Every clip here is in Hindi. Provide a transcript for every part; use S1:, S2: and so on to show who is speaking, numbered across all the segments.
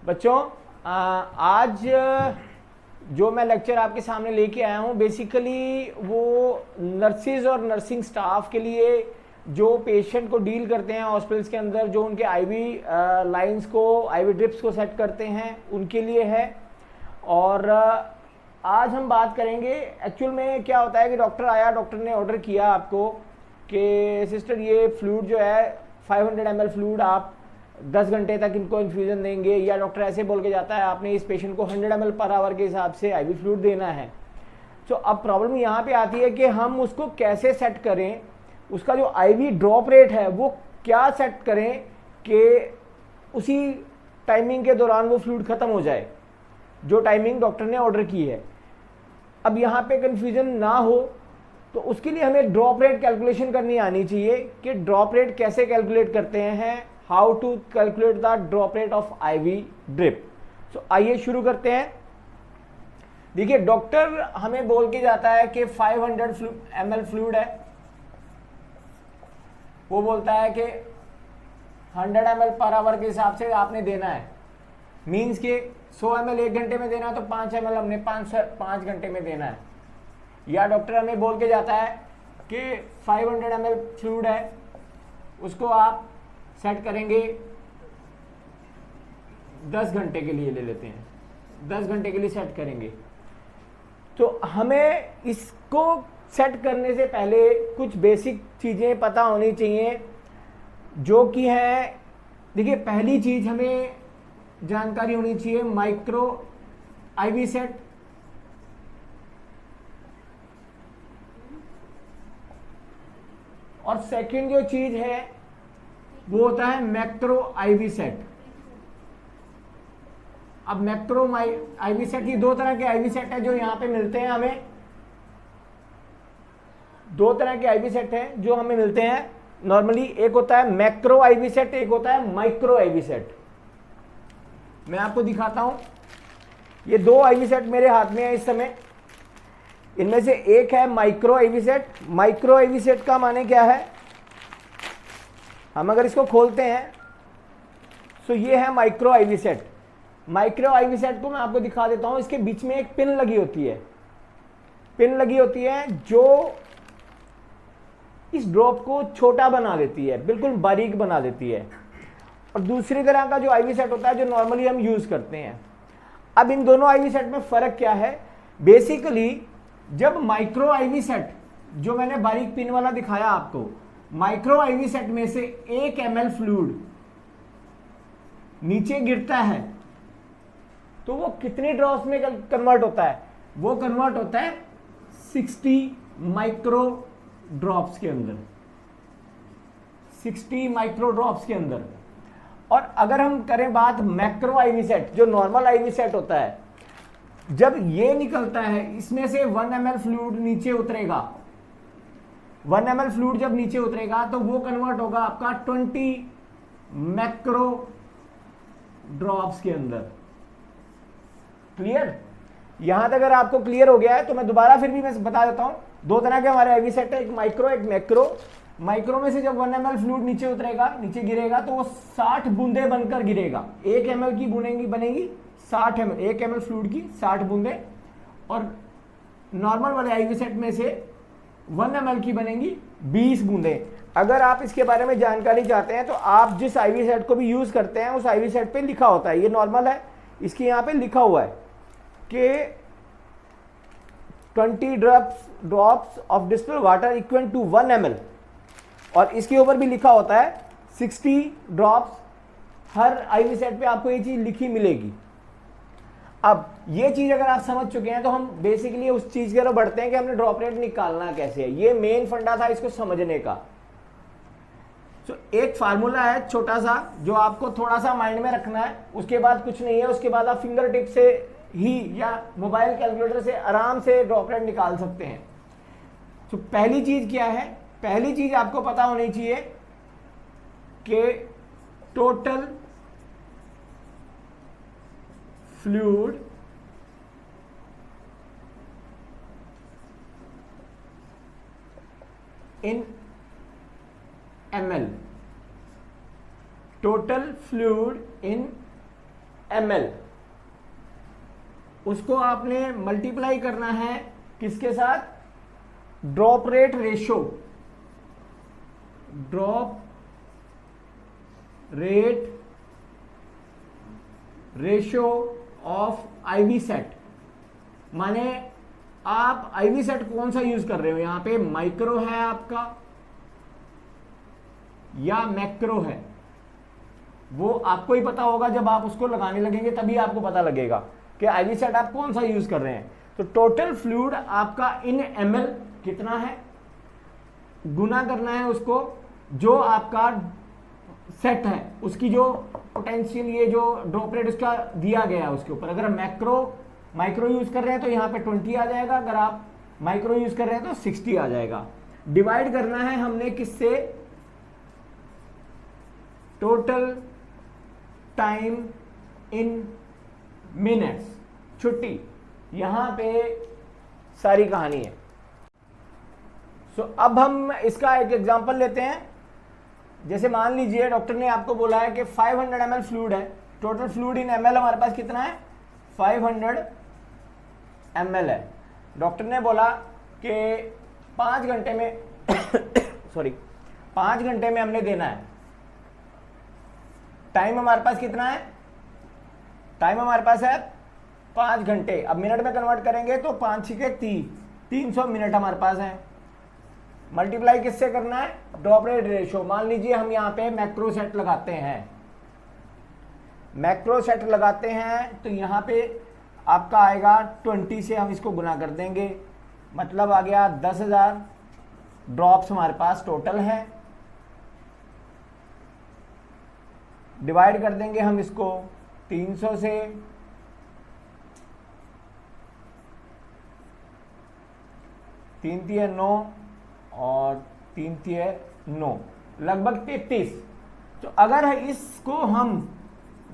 S1: बच्चों आज जो मैं लेक्चर आपके सामने लेके आया हूँ बेसिकली वो नर्सिस और नर्सिंग स्टाफ के लिए जो पेशेंट को डील करते हैं हॉस्पिटल्स के अंदर, जो उनके आईवी लाइंस को, आईवी ड्रिप्स को सेट करते हैं, उनके लिए है। और आज हम बात करेंगे एक्चुअल में क्या होता है कि डॉक्टर आया, डॉक्टर ने ऑर्डर किया आपको कि सिस्टर ये फ्लूइड जो है 500 ml फ्लूइड आप 10 घंटे तक इनको इन्फ्यूजन देंगे, या डॉक्टर ऐसे बोल के जाता है आपने इस पेशेंट को 100 ml पर आवर के हिसाब से आईवी फ्लूइड देना है। तो अब प्रॉब्लम यहाँ पे आती है कि हम उसको कैसे सेट करें, उसका जो आईवी ड्रॉप रेट है वो क्या सेट करें कि उसी टाइमिंग के दौरान वो फ्लूइड ख़त्म हो जाए जो टाइमिंग डॉक्टर ने ऑर्डर की है। अब यहाँ पे कन्फ्यूजन ना हो तो उसके लिए हमें ड्रॉप रेट कैलकुलेशन करनी आनी चाहिए कि ड्रॉप रेट कैसे कैलकुलेट करते हैं, how to calculate the drop rate of IV drip. So आइए शुरू करते हैं। देखिए डॉक्टर हमें बोल के जाता है कि 500 ml फ्लूइड है, वो बोलता है कि 100 ml पर आवर के हिसाब से आपने देना है, मीन्स के 100 ml 1 घंटे में देना है तो 5 ml हमने 5 घंटे में देना है। या डॉक्टर हमें बोल के जाता है कि 500 ml फ्लूइड है, उसको आप सेट करेंगे 10 घंटे के लिए, ले लेते हैं 10 घंटे के लिए सेट करेंगे। तो हमें इसको सेट करने से पहले कुछ बेसिक चीज़ें पता होनी चाहिए जो कि है, देखिए पहली चीज़ हमें जानकारी होनी चाहिए माइक्रो आईवी सेट, और सेकंड जो चीज़ है वो होता है मैक्रो आईवी सेट। अब मैक्रो आईवी सेट, ये 2 तरह के आईवी सेट है जो यहाँ पे मिलते हैं हमें, 2 तरह के आईवी सेट हैं जो हमें मिलते हैं नॉर्मली। एक होता है मैक्रो आईवी सेट, एक होता है माइक्रो आईवी सेट। मैं आपको दिखाता हूं, ये 2 आईवी सेट मेरे हाथ में है इस समय। इनमें से एक है micro IV set. Micro IV set का माने क्या है, हम अगर इसको खोलते हैं तो ये है micro IV set. Micro IV set को मैं आपको दिखा देता हूं। इसके बीच में एक पिन लगी होती है, पिन लगी होती है जो इस ड्रॉप को छोटा बना देती है, बिल्कुल बारीक बना देती है। और दूसरी तरह का जो आईवी सेट होता है जो नॉर्मली हम यूज करते हैं। अब इन दोनों आईवी सेट में फर्क क्या है, बेसिकली जब माइक्रो आईवी सेट जो मैंने बारीक पिन वाला दिखाया आपको, माइक्रो आईवी सेट में से 1 ml फ्लूइड नीचे गिरता है तो वो कितने ड्रॉप्स में कन्वर्ट होता है, वो कन्वर्ट होता है 60 माइक्रो ड्रॉप्स के अंदर, 60 माइक्रो ड्रॉप्स के अंदर। और अगर हम करें बात मैक्रो आईवी सेट, जो नॉर्मल आईवी सेट होता है, जब ये निकलता है इसमें से 1 ml फ्लूइड नीचे उतरेगा, 1 ml फ्लूइड जब नीचे उतरेगा तो वो कन्वर्ट होगा आपका 20 मैक्रो ड्रॉप्स के अंदर। क्लियर? यहां तक अगर आपको क्लियर हो गया है तो मैं दोबारा फिर भी मैं बता देता हूं। 2 तरह के हमारे आईवी सेट है, एक माइक्रो एक मैक्रो। माइक्रो में से जब 1 ml फ्लूइड नीचे उतरेगा, नीचे गिरेगा तो वो 60 बूंदे बनकर गिरेगा। 1 ml की बनेगी 60 ml, 1 ml फ्लूइड की 60 बूंदे। और नॉर्मल वाले आईवी सेट में से 1 ml की बनेगी 20 बूंदे। अगर आप इसके बारे में जानकारी चाहते हैं तो आप जिस आईवी सेट को भी यूज करते हैं उस आईवी सेट पे लिखा होता है, ये नॉर्मल है, इसके यहाँ पे लिखा हुआ है कि 20 drops of distilled water equal to 1 ml, और इसके ऊपर भी लिखा होता है 60 ड्रॉप्स। हर आईवी सेट पे आपको ये चीज लिखी मिलेगी। अब ये चीज अगर आप समझ चुके हैं तो हम बेसिकली उस चीज की तरफ बढ़ते हैं कि हमने ड्रॉप रेट निकालना कैसे है। ये मेन फंडा था इसको समझने का। तो एक फार्मूला है छोटा सा जो आपको थोड़ा सा माइंड में रखना है, उसके बाद कुछ नहीं है। उसके बाद आप फिंगर टिप से ही या मोबाइल कैलकुलेटर से आराम से ड्रॉप रेट निकाल सकते हैं। तो पहली चीज क्या है, पहली चीज आपको पता होनी चाहिए कि total fluid in ml, total fluid in ml, उसको आपने मल्टीप्लाई करना है किसके साथ, drop rate ratio, drop rate ratio of IV set. माने आप आईवी सेट कौन सा यूज कर रहे हो, यहां पे माइक्रो है आपका या मैक्रो है, वो आपको ही पता होगा, जब आप उसको लगाने लगेंगे तभी आपको पता लगेगा कि आईवी सेट आप कौन सा यूज कर रहे हैं। तो टोटल फ्लूइड आपका इन ml कितना है, गुना करना है उसको जो आपका सेट है उसकी जो पोटेंशियल, ये जो ड्रॉप रेट उसका दिया गया है उसके ऊपर। अगर माइक्रो यूज कर रहे हैं तो यहाँ पे 20 आ जाएगा, अगर आप माइक्रो यूज कर रहे हैं तो 60 आ जाएगा। डिवाइड करना है हमने किससे, टोटल टाइम इन मिनट्स, छुट्टी, यहां पे सारी कहानी है। सो अब हम इसका एक एग्जांपल लेते हैं। जैसे मान लीजिए डॉक्टर ने आपको बोला है कि 500 ml फ्लूइड है, टोटल फ्लूइड इन ml हमारे पास कितना है, 500 ml है। डॉक्टर ने बोला कि 5 घंटे में सॉरी 5 घंटे में हमने देना है। टाइम हमारे पास कितना है, टाइम हमारे पास है 5 घंटे। अब मिनट में कन्वर्ट करेंगे तो 5 6 30, 300 मिनट हमारे पास है। मल्टीप्लाई किससे करना है, ड्रॉप रेट रेशो। मान लीजिए हम यहाँ पे मैक्रो सेट लगाते हैं, मैक्रो सेट लगाते हैं तो यहाँ पे आपका आएगा 20 से हम इसको गुना कर देंगे, मतलब आ गया 10,000 ड्रॉप्स हमारे पास टोटल है। डिवाइड कर देंगे हम इसको 300 से, 3 तिये 9 और 3 तिये 9, लगभग 33। तो अगर इसको हम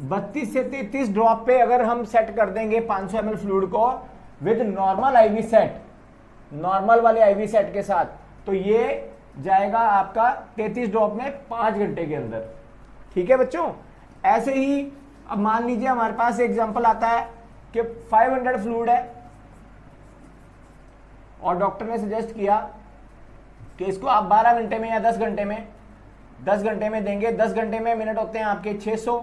S1: 32 से 33 ड्रॉप पे अगर हम सेट कर देंगे 500 ml फ्लूइड को with normal IV set, normal वाले आईवी सेट के साथ, तो ये जाएगा आपका 33 ड्रॉप में 5 घंटे के अंदर। ठीक है बच्चों, ऐसे ही अब मान लीजिए हमारे पास एग्जांपल आता है कि 500 फ्लूइड है और डॉक्टर ने सजेस्ट किया कि इसको आप 12 घंटे में या 10 घंटे में, 10 घंटे में देंगे। 10 घंटे में मिनट होते हैं आपके 600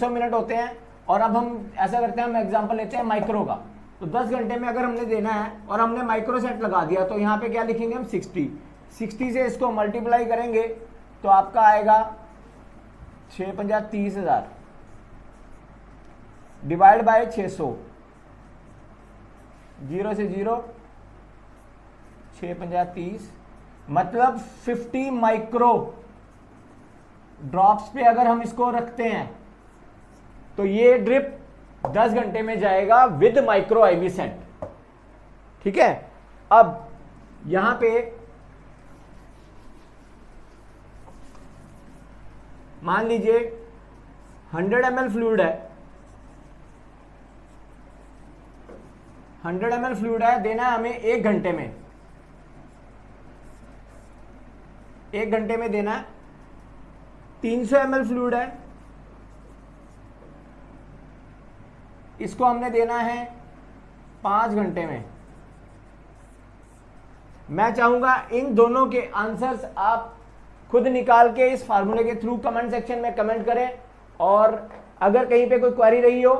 S1: मिनट होते हैं। और अब हम ऐसा करते हैं, हम एग्जांपल लेते हैं माइक्रो का। तो 10 घंटे में अगर हमने देना है और हमने माइक्रो सेट लगा दिया तो यहाँ पे क्या लिखेंगे हम 60 से इसको मल्टीप्लाई करेंगे तो आपका आएगा 6 पंजा 30,000 डिवाइड बाय 600, 0 से 0, 6 पंजा 30, मतलब 50 माइक्रो ड्रॉप्स पे अगर हम इसको रखते हैं तो ये ड्रिप 10 घंटे में जाएगा विद माइक्रो आईवी सेट। ठीक है, अब यहां पे मान लीजिए 100 ml फ्लूइड है, 100 ml फ्लूइड है, देना है हमें 1 घंटे में, 1 घंटे में देना है। 300 ml फ्लूइड है, इसको हमने देना है 5 घंटे में। मैं चाहूंगा इन दोनों के आंसर्स आप खुद निकाल के इस फार्मूले के थ्रू कमेंट सेक्शन में कमेंट करें, और अगर कहीं पे कोई क्वेरी रही हो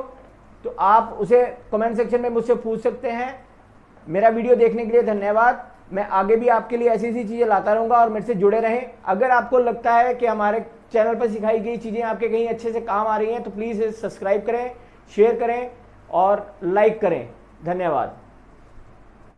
S1: तो आप उसे कमेंट सेक्शन में मुझसे पूछ सकते हैं। मेरा वीडियो देखने के लिए धन्यवाद। मैं आगे भी आपके लिए ऐसी ऐसी चीज़ें लाता रहूँगा और मेरे से जुड़े रहें। अगर आपको लगता है कि हमारे चैनल पर सिखाई गई चीज़ें आपके कहीं अच्छे से काम आ रही हैं तो प्लीज़ सब्सक्राइब करें, शेयर करें और लाइक करें। धन्यवाद।